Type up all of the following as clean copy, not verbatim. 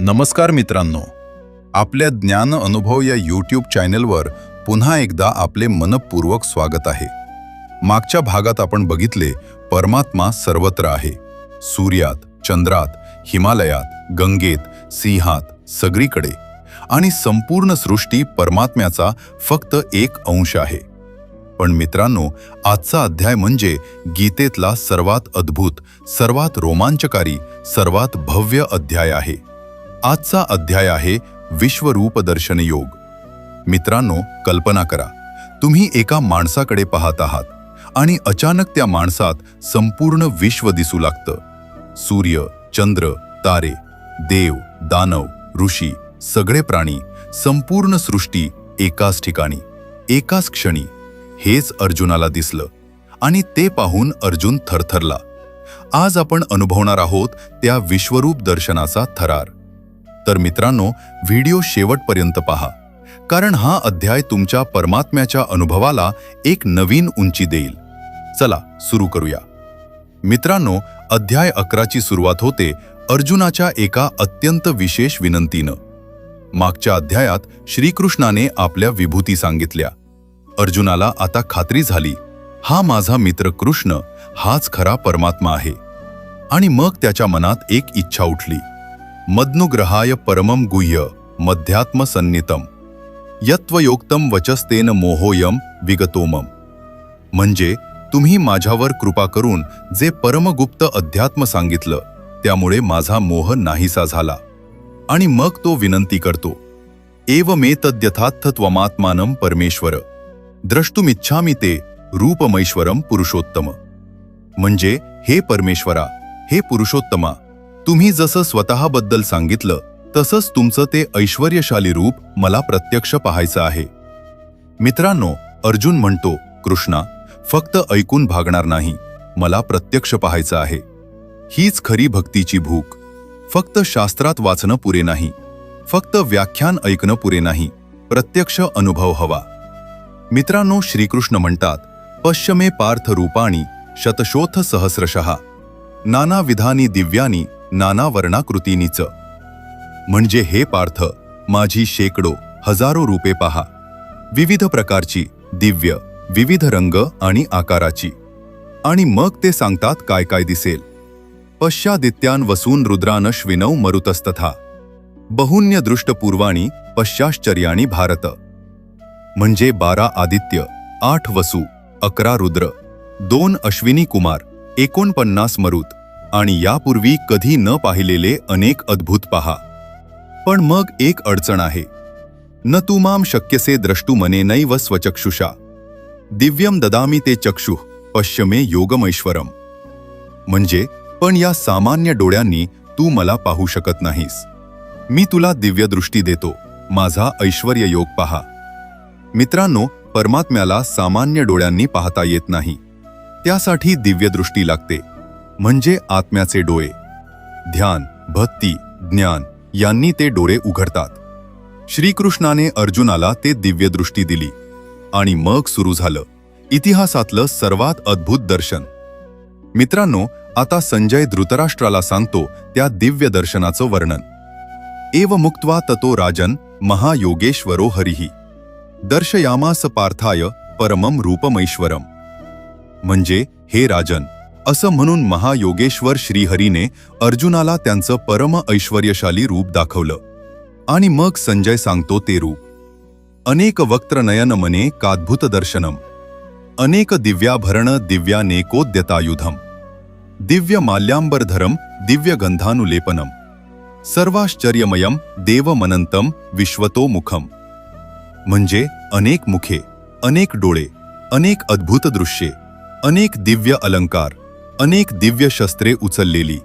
नमस्कार मित्रांनो, आपल्या ज्ञान अनुभव या यूट्यूब चॅनलवर पुन्हा एकदा आपले मनपूर्वक स्वागत आहे. मागच्या भागात आपण बघितले परमात्मा सर्वत्र आहे. सूर्यात, चंद्रात, हिमालयात, गंगेत, सिंहात, सगळीकडे. आणि संपूर्ण सृष्टी परमात्म्याचा फक्त एक अंश आहे. पण मित्रांनो, आजचा अध्याय म्हणजे गीतेतला सर्वात अद्भुत, सर्वात रोमांचकारी, सर्वात भव्य अध्याय आहे. आजचा अध्याय आहे विश्वरूप दर्शन योग. मित्रांनो, कल्पना करा, तुम्ही एका माणसाकडे पाहत आहात आणि अचानक त्या माणसात संपूर्ण विश्व दिसू लागतं. सूर्य, चंद्र, तारे, देव, दानव, ऋषी, सगळे प्राणी, संपूर्ण सृष्टी एकाच ठिकाणी, एकाच क्षणी. हेच अर्जुनाला दिसलं आणि ते पाहून अर्जुन थरथरला. आज आपण अनुभवणार आहोत त्या विश्वरूप दर्शनाचा थरार. तर मित्रांनो, व्हिडिओ शेवटपर्यंत पहा, कारण हा अध्याय तुमच्या परमात्म्याच्या अनुभवाला एक नवीन उंची देईल. चला सुरू करूया. मित्रांनो, अध्याय 11ची सुरुवात होते अर्जुनाच्या एका अत्यंत विशेष विनंतीनं. मागच्या अध्यायात श्रीकृष्णाने आपल्या विभूती सांगितल्या. अर्जुनाला आता खात्री झाली, हा माझा मित्र कृष्ण हाच खरा परमात्मा आहे. आणि मग त्याच्या मनात एक इच्छा उठली. मद्नुग्रहाय परमं गुह्य मध्यात्म सन्नितम यत्वयोक्तम वचस्तेन मोहोयम विगतोमम. म्हणजे तुम्ही माझ्यावर कृपा करून जे परमगुप्त अध्यात्म सांगितलं त्यामुळे माझा मोह नाहीसा झाला. आणि मग तो विनंती करतो, एवमेतद्यथात्थत्वमात्मानं परमेश्वर द्रष्टुमिच्छामि ते रूपमैश्वरम पुरुषोत्तम. म्हणजे हे परमेश्वरा, हे पुरुषोत्तमा, तुम्ही जसं स्वतःबद्दल सांगितलं तसंच तुमचं ते ऐश्वर्यशाली रूप मला प्रत्यक्ष पाहायचं आहे. मित्रांनो, अर्जुन म्हणतो, कृष्णा, फक्त ऐकून भागणार नाही, मला प्रत्यक्ष पाहायचं आहे. हीच खरी भक्तीची भूक. फक्त शास्त्रात वाचणं पुरे नाही, फक्त व्याख्यान ऐकणं पुरे नाही, प्रत्यक्ष अनुभव हवा. मित्रांनो, श्रीकृष्ण म्हणतात, पश्य मे पार्थ रूपाणी शतशोथ सहस्रशः नाना विधानी दिव्यानी नाना वर्णाकृतीनीच. म्हणजे हे पार्थ, माझी शेकडो, हजारो रूपे पहा, विविध प्रकारची, दिव्य, विविध रंग आणि आकाराची. आणि मग ते सांगतात काय काय दिसेल. पश्चादित्यान वसून रुद्रानश्विनौ मरुतस्तथा बहुन्य दृष्टपूर्वाणी पश्चाश्चर्याणी भारत. म्हणजे 12 आदित्य, 8 वसू, 11 रुद्र, 2 अश्विनी कुमार, 49 मरुत आणि यापूर्वी कधी न पाहिलेले अनेक अद्भुत पहा. पण मग एक अडचण आहे. न तू माम शक्यसे द्रष्टुमनेनैव स्वचक्षुषा दिव्यम ददामी ते चक्षुः पश्य मे योगमैश्वरम. म्हणजे पण या सामान्य डोळ्यांनी तू मला पाहू शकत नाहीस. मी तुला दिव्य दृष्टी देतो, माझा ऐश्वर्य योग पहा. मित्रांनो, परमात्म्याला सामान्य डोळ्यांनी पाहता येत नाही. त्यासाठी दिव्य दृष्टी लागते, म्हणजे आत्म्याचे डोळे. ध्यान, भक्ती, ज्ञान यांनी ते डोळे उघडतात. श्रीकृष्णाने अर्जुनाला ते दिव्य दृष्टी दिली आणि मग सुरू झालं इतिहासातलं सर्वात अद्भुत दर्शन. मित्रांनो, आता संजय धृतराष्ट्राला सांगतो त्या दिव्य दर्शनाचं वर्णन. एव मुक्त्वा ततो राजन महायोगेश्वरो हरिः दर्शयामास पार्थाय परमं रूपमैश्वरम. म्हणजे हे राजन, असं म्हणून महायोगेश्वर श्रीहरीने अर्जुनाला त्यांचं परम ऐश्वर्यशाली रूप दाखवलं. आणि मग संजय सांगतो ते रूप. अनेक वक्त्रनयन मने काद्भुत दर्शनम अनेक दिव्याभरण दिव्यानेकोद्यतायुधम दिव्य माल्याम्बरधरम दिव्य गंधानुलेपनम सर्वाश्चर्यमयम देवमनंतम विश्वतो मुखम. म्हणजे अनेक मुखे, अनेक डोळे, अनेक अद्भुत दृश्ये, अनेक दिव्य अलंकार, अनेक दिव्य शस्त्रे उचललेली,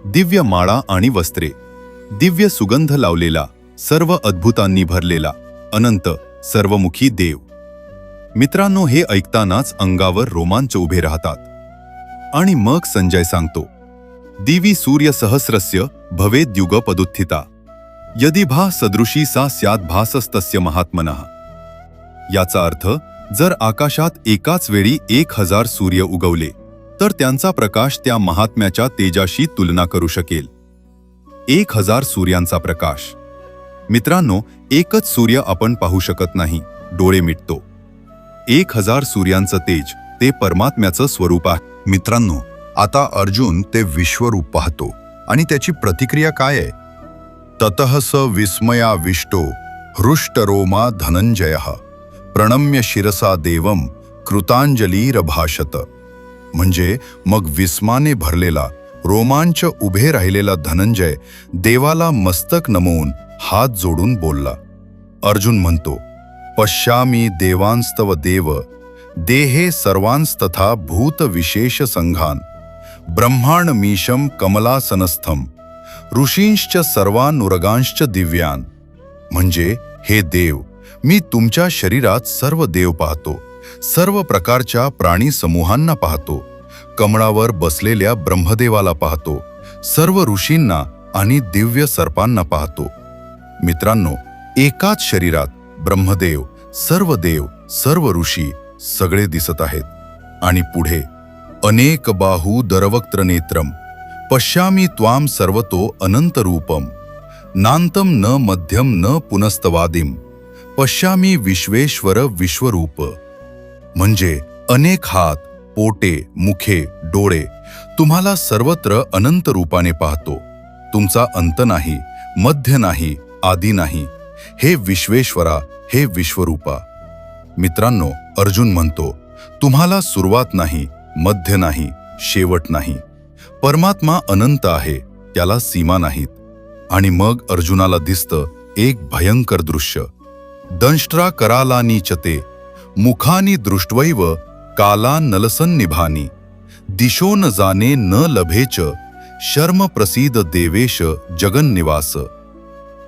दिव्य माळा आणि वस्त्रे, दिव्य सुगंध लावलेला, सर्व अद्भुतांनी भरलेला, अनंत सर्वमुखी देव. मित्रांनो, हे ऐकतानाच अंगावर रोमांच उभे राहतात. आणि मग संजय सांगतो, दिवी सूर्य सहस्रस्य भवेद्युगपदुत्थिता यदि भा सदृशी सा स्यात् भासस्तस्य महात्मनः. याचा अर्थ, जर आकाशात एकाच वेळी 1000 सूर्य उगवले तर त्यांचा प्रकाश त्या महात्म्याच्या तेजाशी तुलना करू शकेल. 1000 सूर्यांचा प्रकाश. मित्रांनो, एकच सूर्य आपण पाहू शकत नाही, डोळे मिटतो. 1000 सूर्यांचं तेज ते परमात्म्याचं स्वरूप आहे. मित्रांनो, आता अर्जुन ते विश्वरूप पाहतो आणि त्याची प्रतिक्रिया काय आहे? ततः स विस्मयाविष्टो हृष्टरोमा धनंजयः प्रणम्य शिरसा देवम कृतांजलीरभाषत. म्हणजे मग विस्माने भरलेला, रोमांच उभे राहिलेला धनंजय देवाला मस्तक नमवून हात जोडून बोलला. अर्जुन म्हणतो, पश्यामी देवांस्तव देव देहे सर्वांस्तथा भूत विशेष संघान ब्रह्मांडमीशं कमलासनस्थम ऋषींश्च सर्वानुरगांश्च दिव्यान. म्हणजे हे देव, मी तुमच्या शरीरात सर्व देव पाहतो, सर्व प्रकारच्या प्राणी समूहांना पाहतो, कमळावर बसलेल्या ब्रह्मदेवाला पाहतो, सर्व ऋषींना आणि दिव्य सर्पांना पाहतो. मित्रांनो, एकाच शरीरात ब्रह्मदेव, सर्व देव, सर्व ऋषी सगळे दिसत आहेत. आणि पुढे, अनेक बाहू दरवक्त्र नेत्रम पश्यामी त्वाम सर्वतो अनंत रूपम नांतम न मध्यम न पुनस्तवादिम पश्यामी विश्वेश्वर विश्वरूप. म्हणजे अनेक हात, पोटे, मुखे, डोळे, तुम्हाला सर्वत्र अनंत रूपाने पाहतो. तुमचा अंत नाही, मध्य नाही, आदी नाही. हे विश्वेश्वरा, हे विश्वरूपा. मित्रांनो, अर्जुन म्हणतो, तुम्हाला सुरुवात नाही, मध्य नाही, शेवट नाही. परमात्मा अनंत आहे, त्याला सीमा नाहीत. आणि मग अर्जुनाला दिसतं एक भयंकर दृश्य. दंष्ट्रा करालानी चते मुखानी दृष्ट्वैव काला नलसन्निभानी दिशो न जाने न लभेच शर्म प्रसीद देवेश जगन्निवास.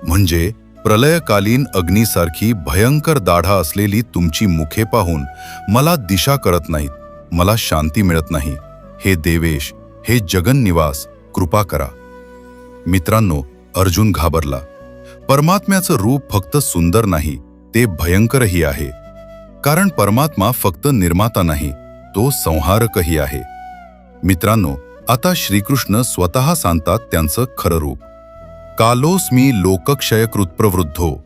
म्हणजे प्रलयकालीन अग्नीसारखी भयंकर दाढा असलेली तुमची मुखे पाहून मला दिशा कळत नाहीत, मला शांती मिळत नाही. हे देवेश, हे जगन्निवास, कृपा करा. मित्रांनो, अर्जुन घाबरला. परमात्म्याचं रूप फक्त सुंदर नाही, ते भयंकरही आहे. कारण परमात्मा फक्त निर्माता नाही, तो संहारकही आहे. मित्रांनो, आता श्रीकृष्ण स्वतः सांगतात त्यांचं खरं रूप. कालोस्मी लोकक्षयकृत प्रवृद्धो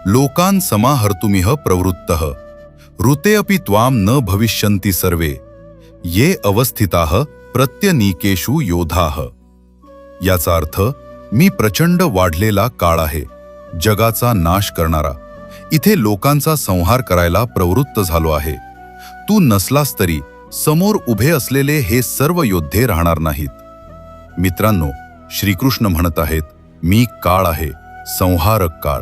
लोकान् समाहर्तुमिह प्रवृत्तः ऋते अपि त्वां न भविष्यन्ति सर्वे ये अवस्थिताः प्रत्यनीकेषु योधाः. याचा अर्थ, मी प्रचंड वाढलेला काळ आहे, जगाचा नाश करणारा. इथे लोकांचा संहार करायला प्रवृत्त झालो आहे. तू नसलास तरी समोर उभे असलेले हे सर्व योद्धे राहणार नाहीत. मित्रांनो, श्रीकृष्ण म्हणत आहेत, मी काळ आहे, संहारक काळ.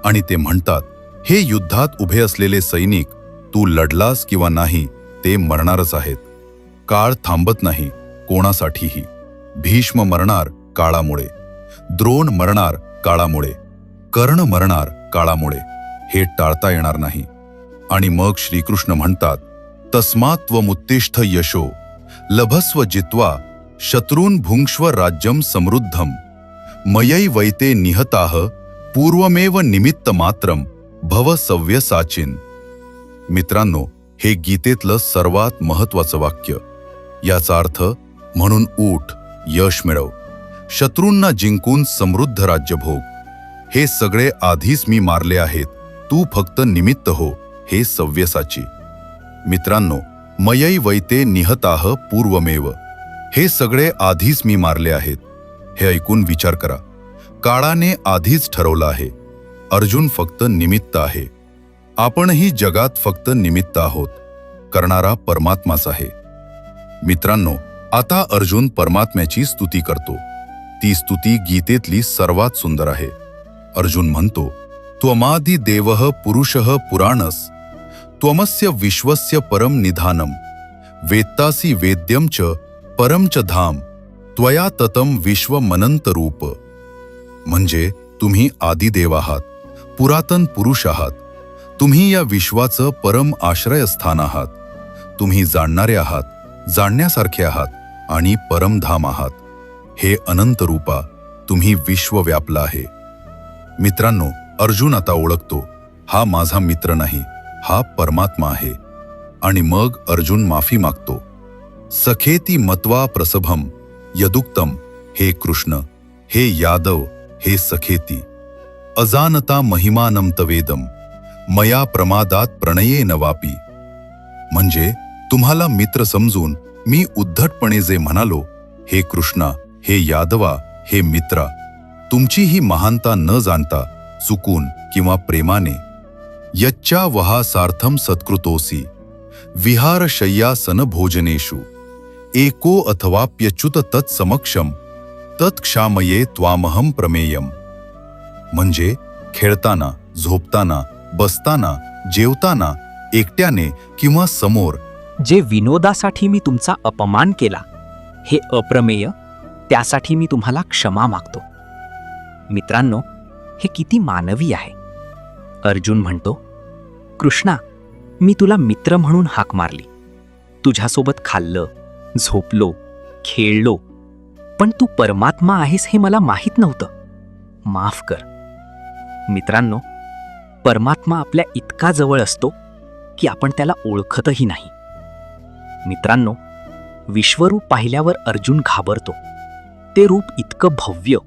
आणि ते म्हणतात, हे युद्धात उभे असलेले सैनिक, तू लढलास किंवा नाही, ते मरणारच आहेत. काळ थांबत नाही कोणासाठीही. भीष्म मरणार काळामुळे, द्रोण मरणार काळामुळे, कर्ण मरणार काळामुळे. हे टाळता येणार नाही. आणि मग श्रीकृष्ण म्हणतात, तस्मात्त्वमुत्तिष्ठ यशो लभस्व जित्वा शत्रून् भुङ्क्ष्व राज्यं समृद्धम मयैवैते निहताः पूर्वमेव निमित्तमात्रं भव सव्यसाचिन. मित्रांनो, हे गीतेतलं सर्वात महत्वाचं वाक्य. याचा अर्थ, म्हणून उठ, यश मिळव, शत्रूंना जिंकून समृद्ध राज्य भोग. हे सगळे आधीच मी मारले आहेत, तू फक्त निमित्त हो, हे सव्यसाची. मित्रांनो, मयैवैते निहताः पूर्वमेव, हे सगळे आधीच मी मारले आहेत. हे ऐकून विचार करा. काळाने आधीच ठरवलं आहे. अर्जुन फक्त निमित्त आहे. आपणही जगात फक्त निमित्त आहोत. करणारा परमात्माच आहे. मित्रांनो, आता अर्जुन परमात्म्याची स्तुती करतो. ती स्तुती गीतेतली सर्वात सुंदर आहे. अर्जुन म्हणतो, त्वमादि देवः पुरुषः पुराणस त्वमस्य विश्वस्य परम निधानम वेत्तासि वेद्यं च परम च धाम त्वया ततम विश्वमनंत रूप. म्हणजे तुम्ही आदिदेव आहात, पुरातन पुरुष आहात. तुम्ही या विश्वाचं परम आश्रयस्थान आहात. तुम्ही जाणणारे आहात, जाणण्यासारखे आहात आणि परमधाम आहात. हे अनंत रूपा, तुम्ही विश्व व्यापलं आहे. मित्रांनो, अर्जुन आता ओळखतो, हा माझा मित्र नाही, हा परमात्मा आहे. आणि मग अर्जुन माफी मागतो. सखेती मत्वा प्रसभम यदुक्तम, हे कृष्ण, हे यादव, हे सखेती, अजानता महिमानं तवेदम, मया प्रमादात प्रणयेन वापी. म्हणजे तुम्हाला मित्र समजून मी उद्धटपणे जे म्हणालो, हे कृष्णा, हे यादवा, हे मित्रा, तुमची ही महानता न जाणता चुकून किंवा प्रेमाने, यच्चा वहा सार्थम सत्कृतोसी, विहार शय्यासन भोजनेषु, एको अथवाप्यच्युत तत्समक्षम, तत्क्षामये त्वामहं प्रमेयम. म्हणजे खेळताना, झोपताना, बसताना, जेवताना, एकट्याने किंवा समोर, जे विनोदासाठी मी तुमचा अपमान केला, हे अप्रमेय, त्यासाठी मी तुम्हाला क्षमा मागतो. मित्रांनो, हे किती मानवी आहे. अर्जुन म्हणतो, कृष्णा, मी तुला मित्र म्हणून हाक मारली, तुझ्यासोबत खाल्लं, झोपलो, खेळलो, पण तू परमात्मा आहेस हे मला माहीत नव्हतं. माफ कर. मित्रांनो, परमात्मा आपल्या इतका जवळ असतो की आपण त्याला ओळखतही नाही. मित्रांनो, विश्वरूप पाहिल्यावर अर्जुन घाबरतो. ते रूप इतकं भव्य,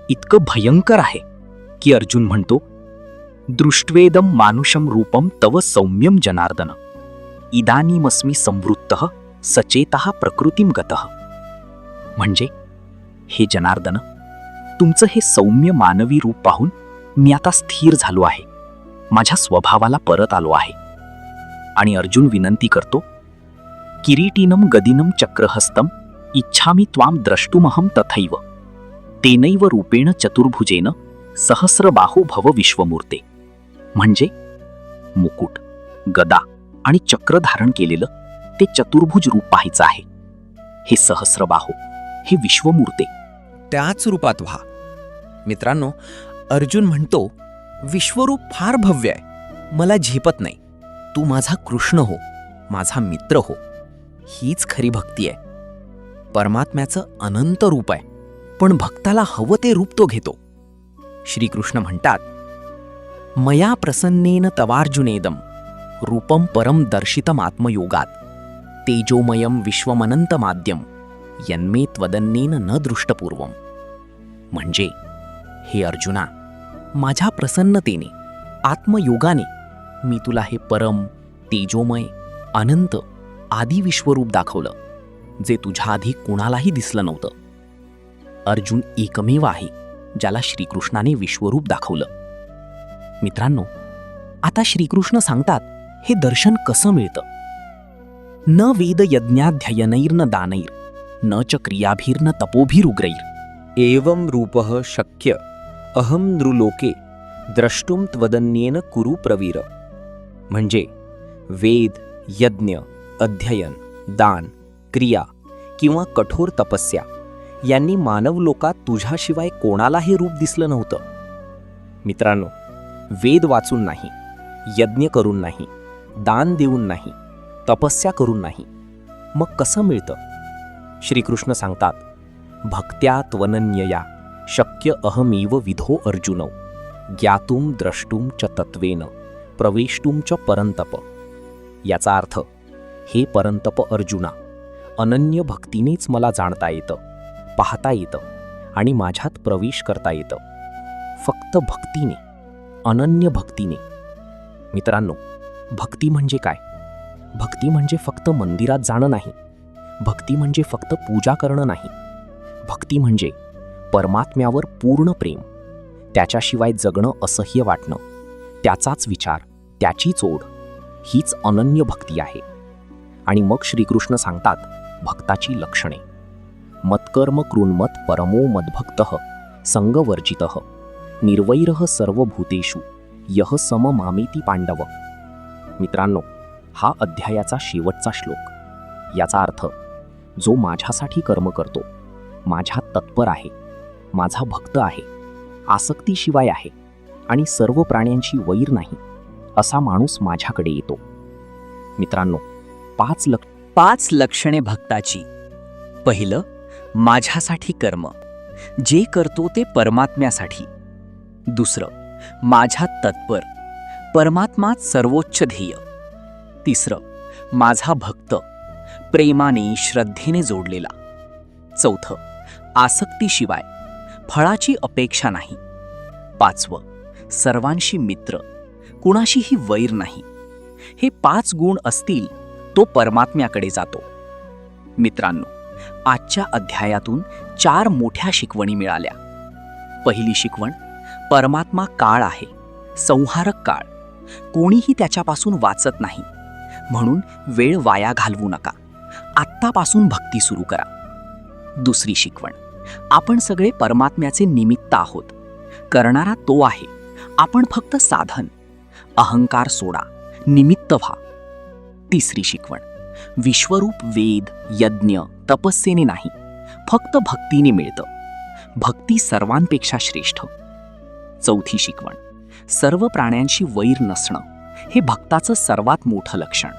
इतकं भयंकर आहे की अर्जुन म्हणतो, दृष्ट्वेदम मानुषम रूपम तव सौम्यम जनार्दन, इदानीमस्मी संवृत्तः सचेतः प्रकृतीम गतः. म्हणजे, हे जनार्दन, तुमचं हे सौम्य मानवी रूप पाहून मी आता स्थिर झालो आहे, माझ्या स्वभावाला परत आलो आहे. आणि अर्जुन विनंती करतो, किरीटिनम गदिनम चक्रहस्तम इच्छामि त्वाम द्रष्टुमहम तथैव, तेनैव रूपेण चतुर्भुजेन सहस्रबाहु भव विश्वमूर्ते. म्हणजे मुकुट, गदा आणि चक्र धारण केलेलं ते चतुर्भुज रूप पाहायचं आहे. हे सहस्रबाहू, हे विश्वमूर्ते, त्याच रूपात व्हा. मित्रांनो, अर्जुन म्हणतो, विश्वरूप फार भव्य आहे, मला झेपत नाही. तू माझा कृष्ण हो, माझा मित्र हो. हीच खरी भक्ती आहे. परमात्म्याचं अनंत रूप आहे, पण भक्ताला हवं ते रूप तो घेतो. श्रीकृष्ण म्हणतात, मया प्रसन्नेन तवार्जुनेदम रूपम परम दर्शितम आत्मयोगात, तेजोमयम विश्वमनंतमाद्यम यन्मे त्वदन्नेन न दृष्टपूर्वम. म्हणजे, हे अर्जुना, माझ्या प्रसन्नतेने, आत्मयोगाने मी तुला हे परम, तेजोमय, अनंत, आदी विश्वरूप दाखवलं, जे तुझ्या आधी कुणालाही दिसलं नव्हतं. अर्जुन एकमेव आहे ज्याला श्रीकृष्णाने विश्वरूप दाखवलं. मित्रांनो, आता श्रीकृष्ण सांगतात, हे दर्शन कसं मिळतं. न वेद यज्ञाध्ययनैर्न दानैर, न च क्रियाभिर्न तपोभिरुग्रैर, एवं रूपः शक्य अहम नृलोके द्रष्टुम त्वदन्येन कुरु प्रवीर. म्हणजे वेद, यज्ञ, अध्ययन, दान, क्रिया किंवा कठोर तपस्या यांनी मानवलोकात तुझ्याशिवाय कोणाला हे रूप दिसलं नव्हतं. मित्रांनो, वेद वाचून नाही, यज्ञ करून नाही, दान देऊन नाही, तपस्या करून नाही, मग कसं मिळतं. श्रीकृष्ण सांगतात, भक्त्या त्वनन्यया शक्य अहमेव विधो अर्जुनौ, ज्ञातुम द्रष्टुम च तत्वेन प्रवेष्टुम च परंतप. याचा अर्थ, हे परंतप अर्जुना, अनन्य भक्तीनेच मला जाणता येतं, पाहता येतं आणि माझ्यात प्रवेश करता येतं. फक्त भक्तीने, अनन्य भक्तीने. मित्रांनो, भक्ती म्हणजे काय. भक्ती म्हणजे फक्त मंदिरात जाणं नाही. भक्ती म्हणजे फक्त पूजा करणं नाही. भक्ती म्हणजे परमात्म्यावर पूर्ण प्रेम, त्याच्याशिवाय जगणं असह्य वाटणं, त्याचाच विचार, त्याचीच ओढ, हीच अनन्य भक्ती आहे. आणि मग श्रीकृष्ण सांगतात भक्ताची लक्षणे. मत्कर्म कृन्मत परमो मद्भक्तः संगवर्जितः निर्वैरः सर्वभूतेषु यः सम मामेति पांडव. मित्रांनो, हा अध्यायाचा शेवटचा श्लोक. याचा अर्थ, जो माझ्यासाठी कर्म करतो, माझ्यात तत्पर आहे, माझा भक्त आहे, आसक्तीशिवाय आहे आणि सर्व प्राण्यांशी वैर नाही, असा माणूस माझ्याकडे येतो. मित्रांनो, पाच लक्षणे भक्ताची. पहिलं, माझ्यासाठी कर्म, जे करतो ते परमात्म्यासाठी. दुसरं, माझ्यात तत्पर, परमात्माच सर्वोच्च ध्येय. तिसरं, माझा भक्त, प्रेमाने, श्रद्धेने जोडलेला. चौथं, आसक्तीशिवाय, फळाची अपेक्षा नाही. 5. सर्वांशी मित्र, कुणाशीही वैर नाही. हे 5 गुण असतील तो परमात्म्याकडे जातो. मित्रांनो, आजच्या अध्यायातून 4 मोठ्या शिकवणी मिळाल्या. पहिली शिकवण, परमात्मा काळ आहे, संहारक काळ. कोणीही त्याच्यापासून वाचत नाही. म्हणून वेळ वाया घालवू नका. आत्तापासून भक्ती सुरू करा. दुसरी शिकवण, आपण सगळे परमात्म्याचे निमित्त आहोत. करणारा तो आहे, आपण फक्त साधन. अहंकार सोडा, निमित्त व्हा. तिसरी शिकवण, विश्वरूप वेद, यज्ञ, तपस्येने नाही, फक्त भक्तीने मिळतं. भक्ती सर्वांपेक्षा श्रेष्ठ. चौथी शिकवण, सर्व प्राण्यांशी वैर नसणं हे भक्ताचं सर्वात मोठं लक्षण.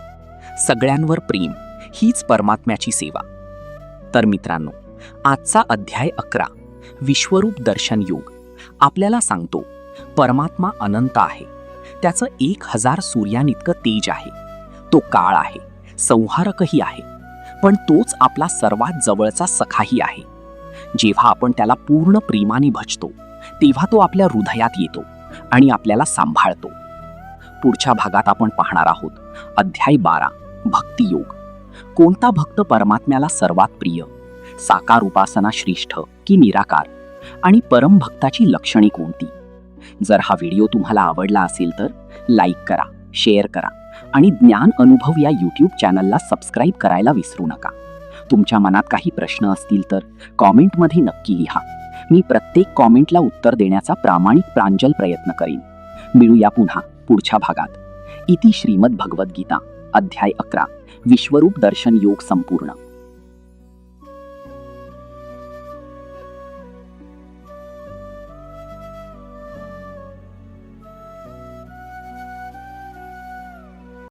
सगळ्यांवर प्रेम हीच परमात्म्याची सेवा. तर मित्रांनो, आजचा अध्याय 11 विश्वरूप दर्शन योग आपल्याला सांगतो परमात्मा अनंत आहे. त्याचं 1000 सूर्यानितकं तेज आहे. तो काळ आहे, संहारकही आहे, पण तोच आपला सर्वात जवळचा सखाही आहे. जेव्हा आपण त्याला पूर्ण प्रेमाने भजतो तेव्हा तो आपल्या हृदयात येतो आणि आपल्याला सांभाळतो. पुढच्या भागात आपण पाहणार आहोत अध्याय 12 भक्तियोग. कोणता भक्त परमात्म्याला सर्वात प्रिय, साकार उपासना श्रेष्ठ की निराकार, आणि परमभक्ताची लक्षणे कोणती. जर हा व्हिडिओ तुम्हाला आवडला असेल तर लाईक करा, शेअर करा आणि ज्ञान अनुभव या यूट्यूब चॅनलला सबस्क्राईब करायला विसरू नका. तुमच्या मनात काही प्रश्न असतील तर कॉमेंटमध्ये नक्की लिहा. मी प्रत्येक कॉमेंटला उत्तर देण्याचा प्रांजल प्रयत्न करीन. मिळूया पुन्हा पुढच्या भागात. इति श्रीमद् भगवद्गीता अध्याय 11 विश्वरूप दर्शन योग संपूर्ण.